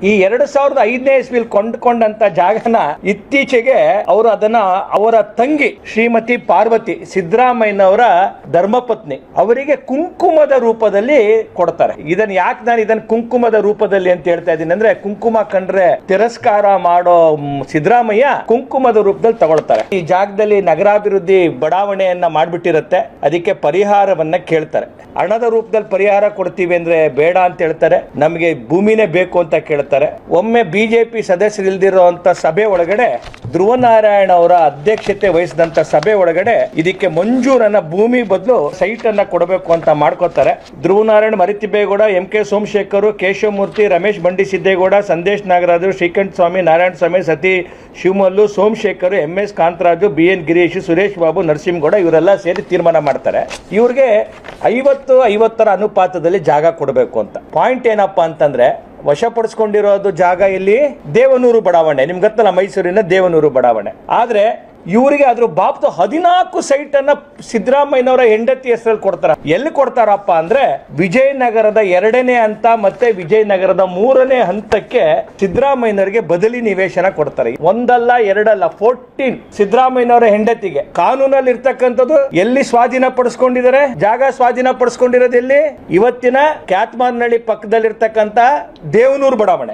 ಈ 2005ನೇ ಇಸ್ವಿಲ್ ಕೊಂಡ್ಕೊಂಡಂತ ಜಾಗನ ಇತ್ತೀಚೆಗೆ ಅವರು ಅದನ್ನ ಅವರ ತಂಗಿ ಶ್ರೀಮತಿ ಪಾರ್ವತಿ ಸಿದ್ದರಾಮಯ್ಯನವರ ಧರ್ಮಪತ್ನಿ ಅವರಿಗೆ ಕುಂಕುಮದ ರೂಪದಲ್ಲಿ ಕೊಡ್ತಾರೆ. ಇದನ್ನ ಯಾಕೆ ನಾನು ಇದನ್ನ ಕುಂಕುಮದ ರೂಪದಲ್ಲಿ ಅಂತ ಹೇಳ್ತಾ ಇದ್ದೀನಿ ಅಂದ್ರೆ, ಕುಂಕುಮ ಕಂಡ್ರೆ ತಿರಸ್ಕಾರ ಮಾಡೋ ಸಿದ್ದರಾಮಯ್ಯ ಕುಂಕುಮದ ರೂಪದಲ್ಲಿ ತಗೊಳ್ತಾರೆ. ಈ ಜಾಗದಲ್ಲಿ ನಗರಾಭಿವೃದ್ಧಿ ಬಡಾವಣೆಯನ್ನ ಮಾಡ್ಬಿಟ್ಟಿರುತ್ತೆ, ಅದಕ್ಕೆ ಪರಿಹಾರವನ್ನ ಕೇಳ್ತಾರೆ. ಹಣದ ರೂಪದಲ್ಲಿ ಪರಿಹಾರ ಕೊಡ್ತೀವಿ ಅಂದ್ರೆ ಬೇಡ ಅಂತ ಹೇಳ್ತಾರೆ, ನಮಗೆ ಭೂಮಿನೇ ಬೇಕು ಅಂತ ಕೇಳ್ತಾರೆ. ಒಮ್ಮೆ ಬಿಜೆಪಿ ಸದಸ್ಯರಿಲ್ದಿರುವಂತ ಸಭೆ ಒಳಗಡೆ ಧ್ರುವನಾರಾಯಣ ಅವರ ಅಧ್ಯಕ್ಷತೆ ವಹಿಸಿದಂತ ಸಭೆ ಒಳಗಡೆ ಇದಕ್ಕೆ ಮಂಜೂರನ್ನ ಭೂಮಿ ಬದಲು ಸೈಟ್ ಅನ್ನ ಕೊಡಬೇಕು ಅಂತ ಮಾಡ್ಕೋತಾರೆ. Dhruvanarayan, Maritibbegowda, M K Somashekar, Keshavamurthy, Ramesh Bandi Siddegowda, Sandesh Nagaraju, Srikanta Swamy, Narayana Swamy, Sathi Shivamallu, Somashekar, M S Kantharaju, B N Girish, Suresh Babu, Narasimhagowda ಇವರೆಲ್ಲ ಸೇರಿ ತೀರ್ಮಾನ ಮಾಡ್ತಾರೆ. ಇವ್ರಿಗೆ 50-50 ಅನುಪಾತದಲ್ಲಿ ಜಾಗ ಕೊಡಬೇಕು ಅಂತ. ಪಾಯಿಂಟ್ ಏನಪ್ಪಾ ಅಂತಂದ್ರೆ, ವಶಪಡಿಸ್ಕೊಂಡಿರೋದು ಜಾಗ ಇಲ್ಲಿ ದೇವನೂರು ಬಡಾವಣೆ, ನಿಮ್ಗೆ ಗೊತ್ತಲ್ಲ ಮೈಸೂರಿನ ದೇವನೂರು ಬಡಾವಣೆ. ಆದ್ರೆ ಇವರಿಗೆ ಅದ್ರ ಬಾಬ್ತು 14 ಸೈಟ್ ಅನ್ನ ಸಿದ್ದರಾಮಯ್ಯನವರ ಹೆಂಡತಿ ಹೆಸರಲ್ಲಿ ಕೊಡ್ತಾರ. ಎಲ್ಲಿ ಕೊಡ್ತಾರಪ್ಪ ಅಂದ್ರೆ, ವಿಜಯನಗರದ 2ನೇ ಹಂತ ಮತ್ತೆ ವಿಜಯನಗರದ 3ನೇ ಹಂತಕ್ಕೆ ಸಿದ್ದರಾಮಯ್ಯನವರಿಗೆ ಬದಲಿ ನಿವೇಶನ ಕೊಡ್ತಾರೆ. ಒಂದಲ್ಲ ಎರಡಲ್ಲ 14 ಸಿದ್ದರಾಮಯ್ಯನವರ ಹೆಂಡತಿಗೆ. ಕಾನೂನಲ್ಲಿ ಇರ್ತಕ್ಕಂಥದ್ದು ಎಲ್ಲಿ ಸ್ವಾಧೀನ ಪಡಿಸ್ಕೊಂಡಿದ್ದಾರೆ, ಜಾಗ ಸ್ವಾಧೀನ ಪಡಿಸ್ಕೊಂಡಿರೋದು ಎಲ್ಲಿ, ಇವತ್ತಿನ ಕ್ಯಾತ್ಮಾರ್ನಹಳ್ಳಿ ಪಕ್ಕದಲ್ಲಿರ್ತಕ್ಕಂಥ ದೇವನೂರು ಬಡಾವಣೆ.